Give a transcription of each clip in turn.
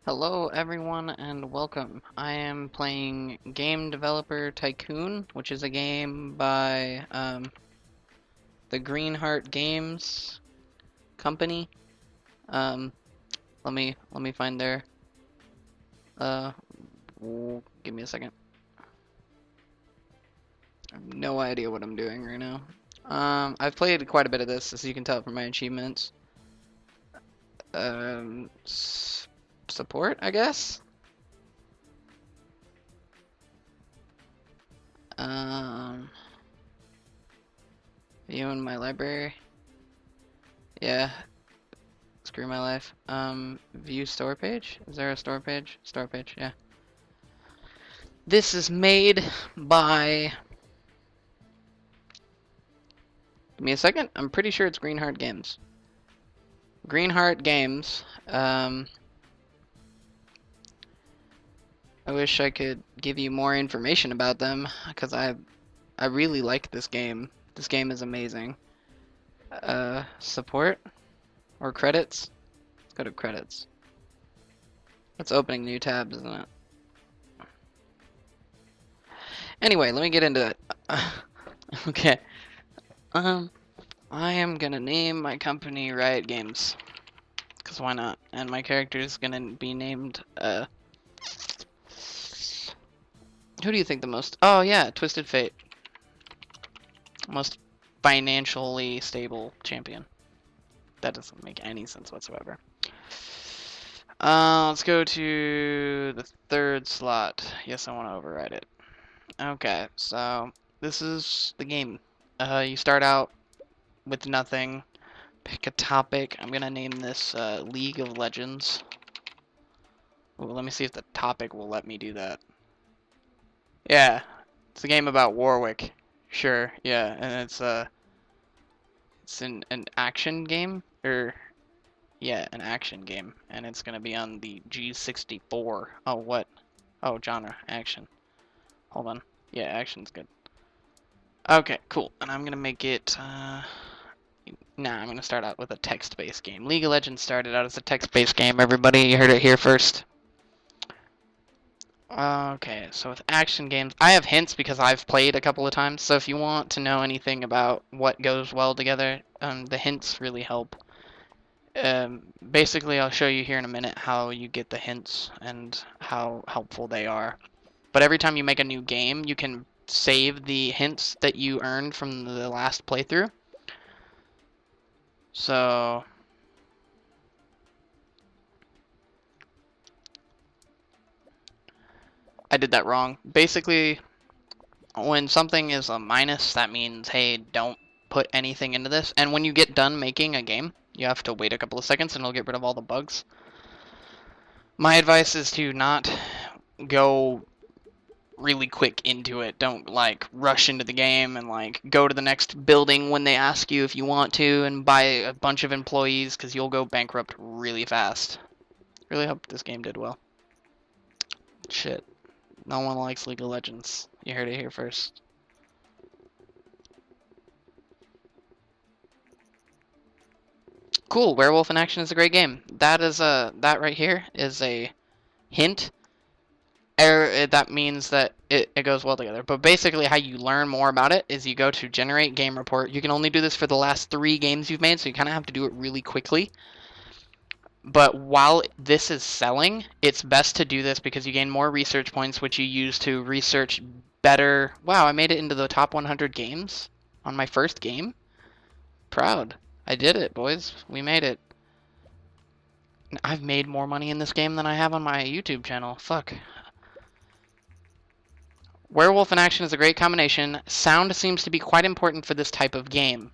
Hello everyone and welcome. I am playing Game Developer Tycoon, which is a game by the Greenheart Games company. Um, let me find their uh give me a second. I have no idea what I'm doing right now. I've played quite a bit of this, as you can tell from my achievements. Support, I guess. Um, View in my library. Yeah, screw my life. View store page? Is there a store page? Store page, yeah. This is made by... Give me a second. I'm pretty sure it's Greenheart Games. Greenheart Games. I wish I could give you more information about them, because I really like this game. This game is amazing. Support? Or credits? Let's go to credits. It's opening new tabs, isn't it? Anyway, let me get into it. Okay. I am gonna name my company Riot Games. Cause why not? And my character is gonna be named, who do you think the most... Oh yeah, Twisted Fate. Most financially stable champion. That doesn't make any sense whatsoever. Let's go to the third slot. Yes, I want to override it. Okay, so this is the game. You start out with nothing. Pick a topic. I'm gonna name this League of Legends. Ooh, let me see if the topic will let me do that. Yeah, it's a game about Warwick. Sure, yeah, and it's an action game, or yeah, an action game, and it's gonna be on the G64. Oh, what? Oh, genre, action. Hold on. Yeah, action's good. Okay, cool. And I'm gonna make it. Nah, I'm gonna start out with a text-based game. League of Legends started out as a text-based game. Everybody, you heard it here first. Okay, so with action games, I have hints because I've played a couple of times. So if you want to know anything about what goes well together, the hints really help. Basically, I'll show you here in a minute how you get the hints and how helpful they are. But every time you make a new game, you can save the hints that you earned from the last playthrough. So I did that wrong. Basically, when something is a minus, that means, hey, don't put anything into this. And when you get done making a game, you have to wait a couple of seconds and it'll get rid of all the bugs. My advice is to not go really quick into it. Don't like rush into the game and like go to the next building when they ask you if you want to and buy a bunch of employees, because you'll go bankrupt really fast. Really hope this game did well. Shit. No one likes League of Legends. You heard it here first. Cool, Werewolf in Action is a great game. That right here is a hint. That means that it goes well together. But basically how you learn more about it is you go to Generate Game Report. You can only do this for the last 3 games you've made, so you kind of have to do it really quickly. But while this is selling, it's best to do this because you gain more research points, which you use to research better. Wow, I made it into the top 100 games on my first game. Proud. I did it, boys. We made it. I've made more money in this game than I have on my YouTube channel. Fuck. Werewolf in Action is a great combination. Sound seems to be quite important for this type of game.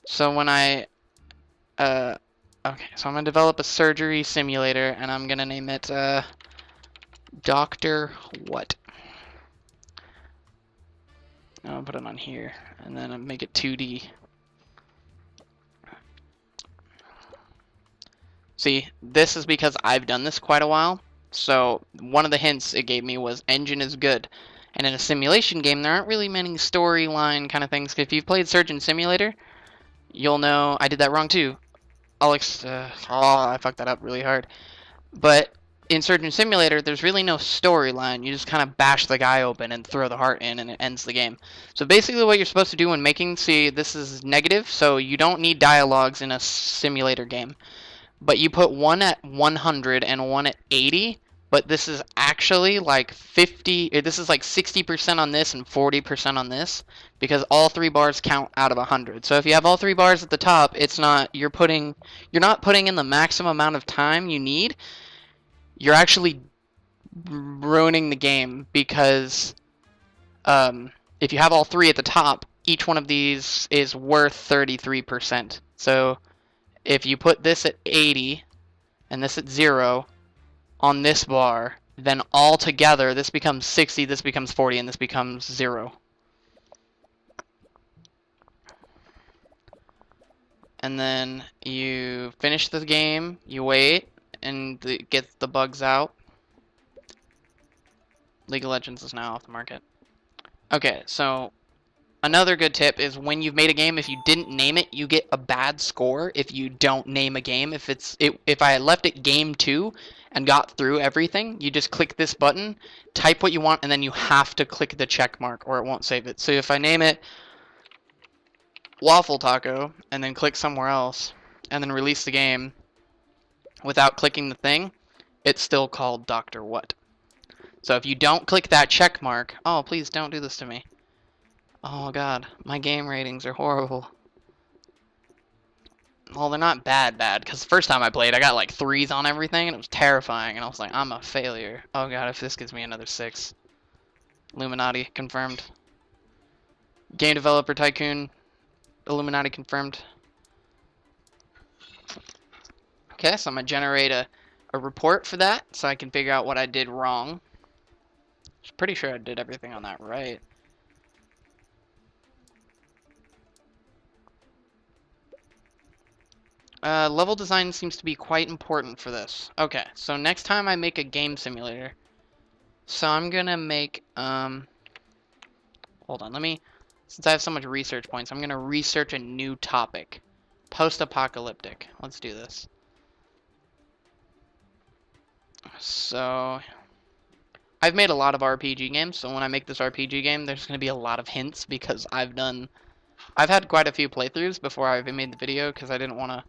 So when I... okay, so I'm going to develop a surgery simulator, and I'm going to name it, Dr. What? I'll put it on here, and then I'll make it 2D. See, this is because I've done this quite a while. So one of the hints it gave me was engine is good. And in a simulation game, there aren't really many storyline kind of things. If you've played Surgeon Simulator, you'll know I did that wrong too. I fucked that up really hard. But in Surgeon Simulator, there's really no storyline. You just kind of bash the guy open and throw the heart in, and it ends the game. So basically what you're supposed to do when making, see, this is negative, so you don't need dialogues in a simulator game. But you put one at 100 and one at 80, but this is actually like 50, this is like 60% on this and 40% on this, because all three bars count out of 100. So if you have all three bars at the top, it's not, you're not putting in the maximum amount of time you need. You're actually ruining the game, because if you have all three at the top, each one of these is worth 33%. So if you put this at 80 and this at 0 on this bar, then all together this becomes 60, this becomes 40, and this becomes 0. And then you finish the game, you wait, and it gets the bugs out. League of Legends is now off the market. Okay, so another good tip is when you've made a game, if you didn't name it, you get a bad score if you don't name a game. If I had left it game 2 and got through everything, you just click this button, type what you want, and then you have to click the check mark or it won't save it. So if I name it Waffle Taco and then click somewhere else and then release the game without clicking the thing, it's still called Dr. What. So if you don't click that check mark, oh, please don't do this to me. Oh god, my game ratings are horrible. Well, they're not bad, because the first time I played, I got like 3s on everything, and it was terrifying, and I was like, I'm a failure. Oh god, if this gives me another 6. Illuminati, confirmed. Game Developer Tycoon, Illuminati confirmed. Okay, so I'm going to generate a report for that, so I can figure out what I did wrong. I'm pretty sure I did everything on that right. Level design seems to be quite important for this. Okay, so next time I make a game simulator, so I'm gonna make, hold on, since I have so much research points, I'm gonna research a new topic. Post-apocalyptic. Let's do this. So, I've made a lot of RPG games, so when I make this RPG game, there's gonna be a lot of hints, because I've had quite a few playthroughs before I even made the video, because I didn't want to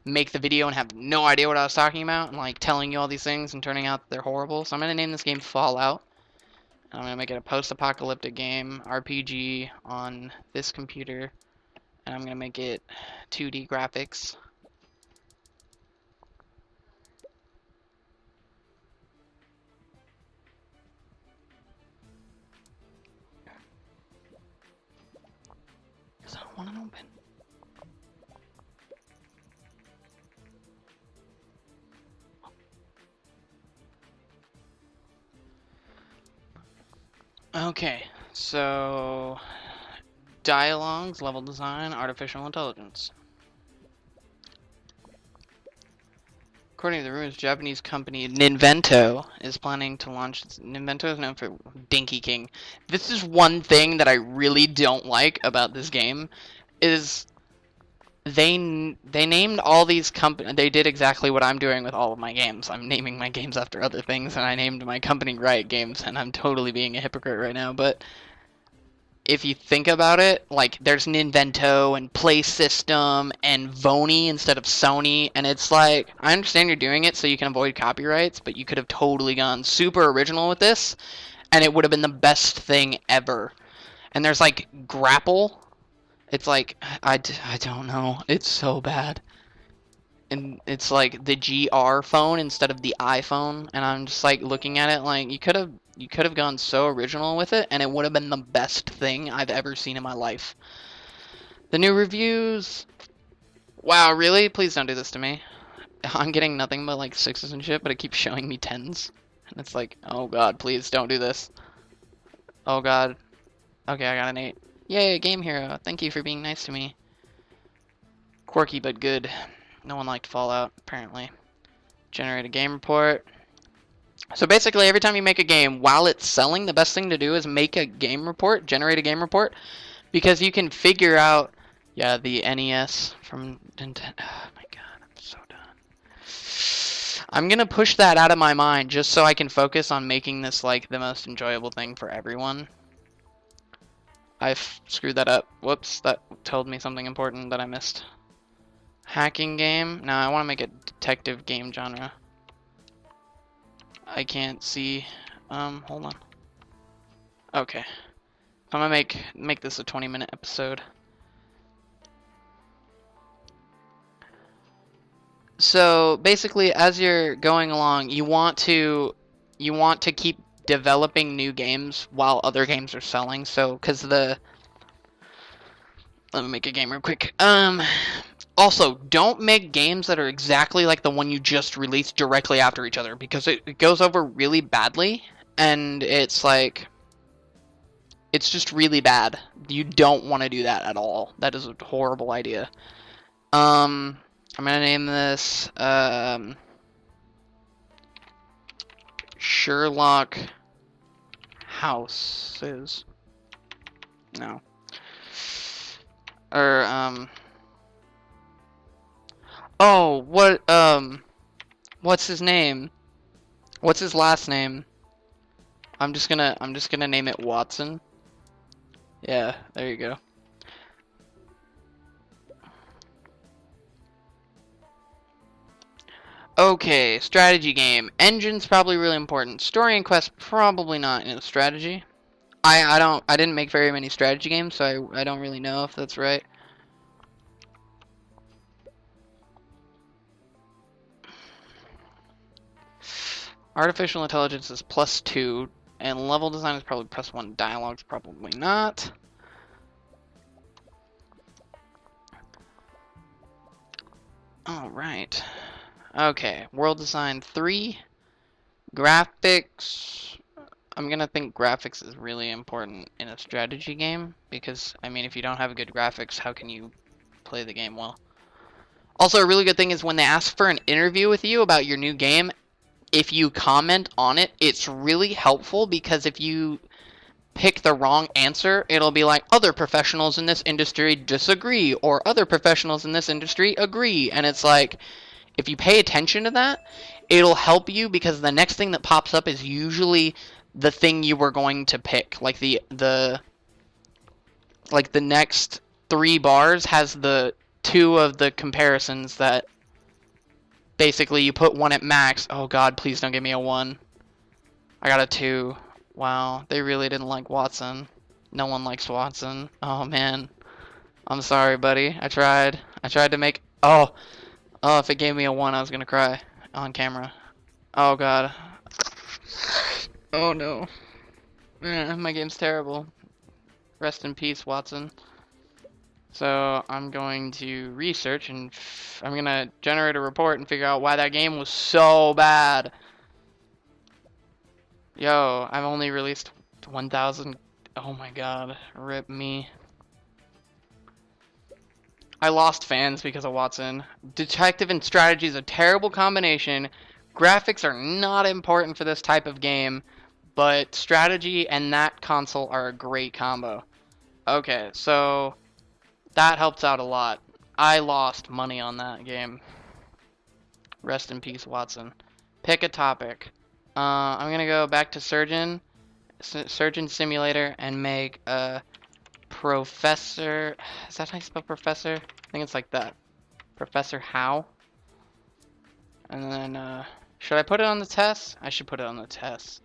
make the video and have no idea what I was talking about, and like telling you all these things and turning out they're horrible. So I'm going to name this game Fallout. I'm going to make it a post-apocalyptic game, RPG on this computer, and I'm going to make it 2D graphics. Because I don't want it open. Okay, so dialogues, level design, artificial intelligence. According to the rumors, Japanese company Ninvento is planning to launch. Ninvento is known for Dinky King. This is one thing that I really don't like about this game, is they named all these companies. They did exactly what I'm doing with all of my games. I'm naming my games after other things, and I named my company Riot Games, and I'm totally being a hypocrite right now, but if you think about it, like, there's Ninvento and Play System and Vony instead of Sony, and it's like, I understand you're doing it so you can avoid copyrights, but you could have totally gone super original with this, and it would have been the best thing ever. And there's, like, Grapple. It's like, I don't know. It's so bad. And it's like the GR phone instead of the iPhone, and I'm just like looking at it like you could have gone so original with it, and it would have been the best thing I've ever seen in my life. The new reviews, wow, really? Please don't do this to me. I'm getting nothing but like 6s and shit, but it keeps showing me 10s, and it's like, oh god, please don't do this. Oh god. Okay, I got an 8. Yay, Game Hero. Thank you for being nice to me. Quirky but good. No one liked Fallout, apparently. Generate a game report. So basically, every time you make a game, while it's selling, the best thing to do is make a game report, generate a game report, because you can figure out, yeah, the NES from Nintendo. Oh my god, I'm so done. I'm gonna push that out of my mind just so I can focus on making this like the most enjoyable thing for everyone. I've screwed that up. Whoops, that told me something important that I missed. Hacking game? No, I want to make a detective game genre. I can't see. Hold on. Okay. I'm gonna make this a 20-minute episode. So basically, as you're going along, you want to keep developing new games while other games are selling. So, because let me make a game real quick. Also, don't make games that are exactly like the one you just released directly after each other, because it goes over really badly, and it's like, it's just really bad. You don't want to do that at all. That is a horrible idea. I'm gonna name this, Sherlock Houses. No. Or, oh, what's his name? What's his last name? I'm just gonna name it Watson. Yeah, there you go. Okay, strategy game. Engine's probably really important. Story and quest probably not in a strategy. I didn't make very many strategy games, so I don't really know if that's right. Artificial intelligence is +2, and level design is probably +1. Dialogue's probably not. Alright. Okay, world design 3. Graphics. I'm gonna think graphics is really important in a strategy game, because, I mean, if you don't have good graphics, how can you play the game well? Also, a really good thing is when they ask for an interview with you about your new game, if you comment on it, it's really helpful, because if you pick the wrong answer, it'll be like, other professionals in this industry disagree, or other professionals in this industry agree, and it's like, if you pay attention to that, it'll help you, because the next thing that pops up is usually the thing you were going to pick. Like the next 3 bars has the 2 of the comparisons that basically you put 1 at max. Oh god, please don't give me a 1. I got a 2. Wow, they really didn't like Watson. No one likes Watson. Oh man. I'm sorry, buddy. I tried to make... Oh, if it gave me a 1, I was gonna cry on camera. Oh god. Oh no. My game's terrible. Rest in peace, Watson. So I'm going to research, and I'm gonna generate a report and figure out why that game was so bad. Yo, I've only released 1,000. Oh my god, rip me. I lost fans because of Watson. Detective and strategy is a terrible combination. Graphics are not important for this type of game, but strategy and that console are a great combo. Okay, so that helps out a lot. I lost money on that game. Rest in peace, Watson. Pick a topic. I'm gonna go back to Surgeon Simulator, and make a Professor. Is that how you spell Professor? I think it's like that. Professor How. And then, should I put it on the test? I should put it on the test.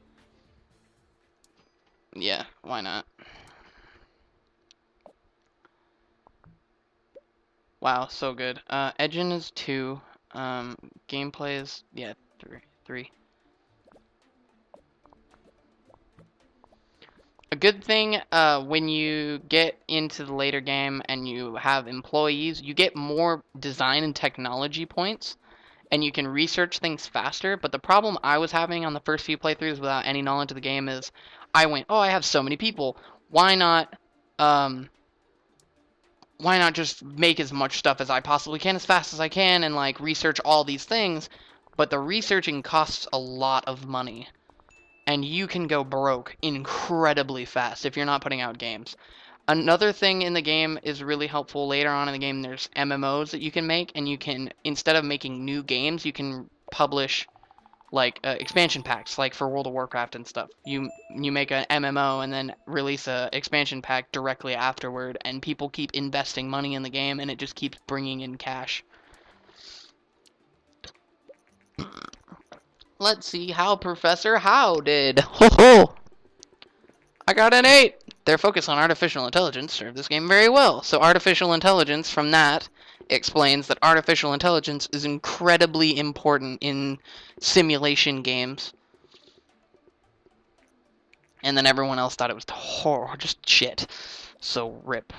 Yeah, why not? Wow, so good. Engine is 2. Gameplay is, yeah, 3. A good thing, when you get into the later game and you have employees, you get more design and technology points, and you can research things faster. But the problem I was having on the first few playthroughs without any knowledge of the game is, I went, oh, I have so many people. Why not just make as much stuff as I possibly can as fast as I can, and like research all these things? But the researching costs a lot of money, and you can go broke incredibly fast if you're not putting out games. Another thing in the game is really helpful later on in the game. There's MMOs that you can make, and you can, instead of making new games, you can publish like expansion packs, like for World of Warcraft and stuff. You make an MMO and then release a expansion pack directly afterward, and people keep investing money in the game, and it just keeps bringing in cash. Let's see how Professor How did. Ho ho! I got an 8! Their focus on artificial intelligence served this game very well. So artificial intelligence, from that, explains that artificial intelligence is incredibly important in simulation games. And then everyone else thought it was horror, just shit. So rip.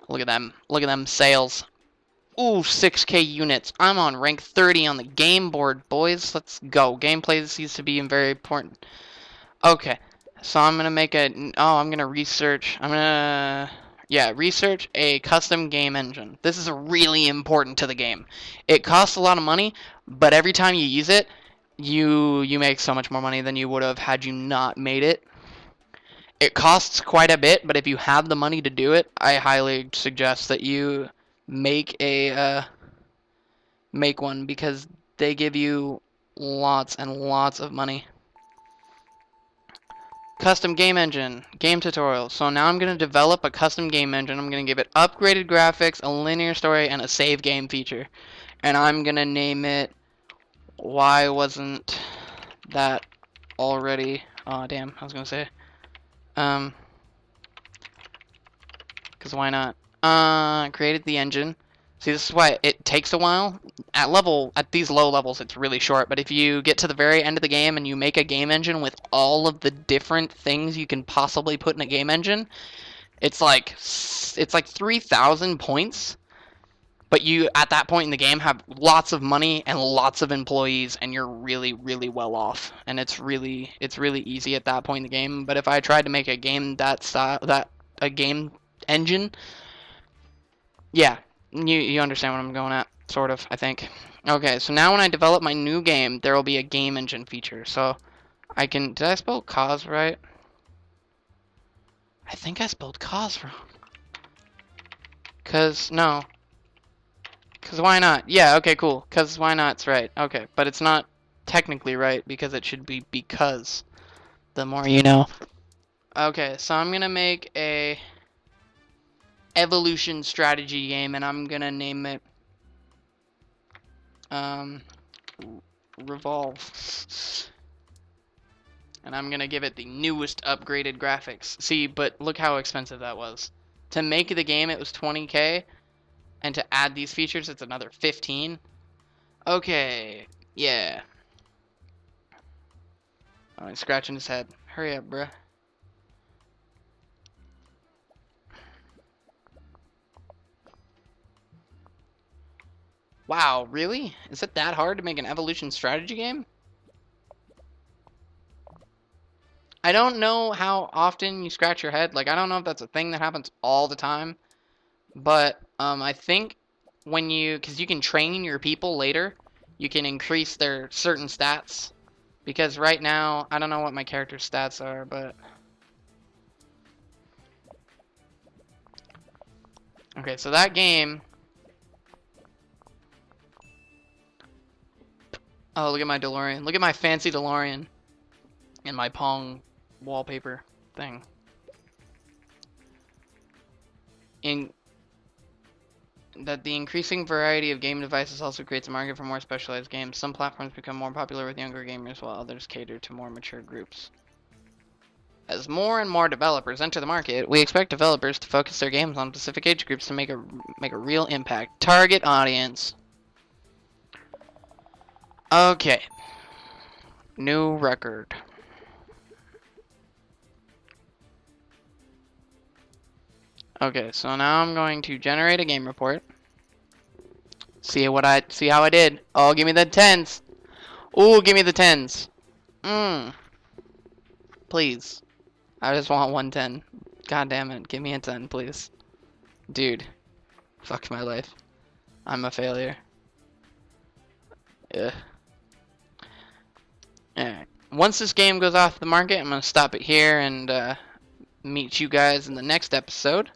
Look at them. Look at them sales. Ooh, 6K units. I'm on rank 30 on the game board, boys. Let's go. Gameplay seems to be very important. Okay. So I'm going to make a... Oh, I'm going to research... research a custom game engine. This is really important to the game. It costs a lot of money, but every time you use it, you make so much more money than you would have had you not made it. It costs quite a bit, but if you have the money to do it, I highly suggest that you make one, because they give you lots and lots of money. Custom game engine, game tutorial. So now I'm going to develop a custom game engine. I'm going to give it upgraded graphics, a linear story, and a save game feature. And I'm going to name it, why wasn't that already... Oh, damn, I was going to say... because why not? Created the engine. See, this is why it takes a while. At these low levels, it's really short. But if you get to the very end of the game and you make a game engine with all of the different things you can possibly put in a game engine, it's like 3,000 points. But you, at that point in the game, have lots of money and lots of employees, and you're really, really well off. And it's really easy at that point in the game. But if I tried to make a game a game engine, yeah, you understand what I'm going at, sort of, I think. Okay, so now when I develop my new game, there will be a game engine feature. So I can... Did I spell cause right? I think I spelled cause wrong. No. Because why not? Yeah, okay, cool. Because why not's right. Okay, but it's not technically right, because it should be because. The more you know. Okay, so I'm going to make a evolution strategy game, and I'm going to name it Revolve. And I'm going to give it the newest upgraded graphics. See, but look how expensive that was. To make the game, it was 20K. And to add these features, it's another 15. Okay, yeah. Oh, he's scratching his head. Hurry up, bruh. Wow, really? Is it that hard to make an evolution strategy game? I don't know how often you scratch your head. Like, I don't know if that's a thing that happens all the time. But I think when because you can train your people later, you can increase their certain stats. Because right now, I don't know what my character's stats are, but... Okay, so that game... Oh, look at my DeLorean. Look at my fancy DeLorean. And my Pong wallpaper thing. That the increasing variety of game devices also creates a market for more specialized games. Some platforms become more popular with younger gamers, while others cater to more mature groups. As more and more developers enter the market, we expect developers to focus their games on specific age groups to make a real impact. Target audience. Okay. New record. Okay, so now I'm going to generate a game report. See how I did. Oh, give me the 10s. Ooh, give me the 10s. Please. I just want 110. God damn it. Give me a 10, please. Dude. Fuck my life. I'm a failure. Ugh. Alright. Once this game goes off the market, I'm going to stop it here and meet you guys in the next episode.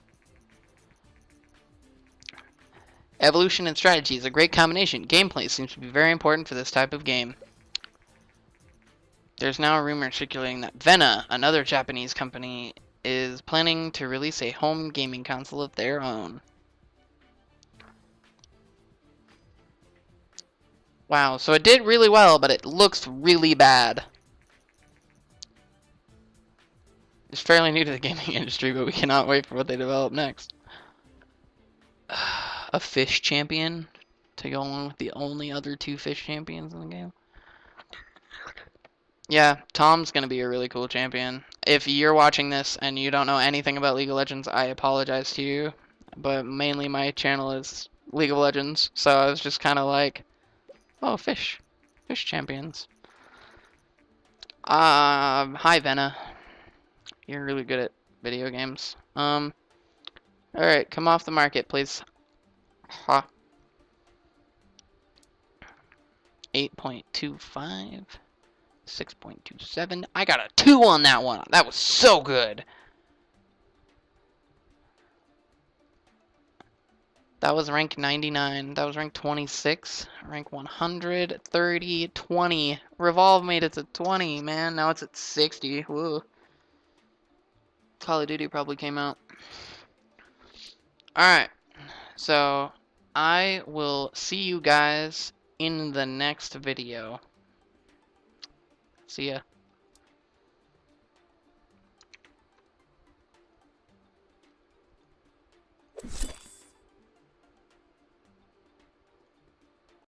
Evolution and strategy is a great combination. Gameplay seems to be very important for this type of game. There's now a rumor circulating that Vena, another Japanese company, is planning to release a home gaming console of their own. Wow, so it did really well, but it looks really bad. It's fairly new to the gaming industry, but we cannot wait for what they develop next. A fish champion to go along with the only other 2 fish champions in the game. Yeah, Tom's gonna be a really cool champion. If you're watching this and you don't know anything about League of Legends, I apologize to you. But mainly my channel is League of Legends, so I was just kind of like, oh, fish champions. Hi Vena. You're really good at video games. Alright, come off the market, please. Ha. 8.25. 6.27. I got a 2 on that one. That was so good. That was rank 99. That was rank 26. Rank 100, 30, 20. Revolve made it to 20, man. Now it's at 60. Whoa. Call of Duty probably came out. Alright. So, I will see you guys in the next video. See ya.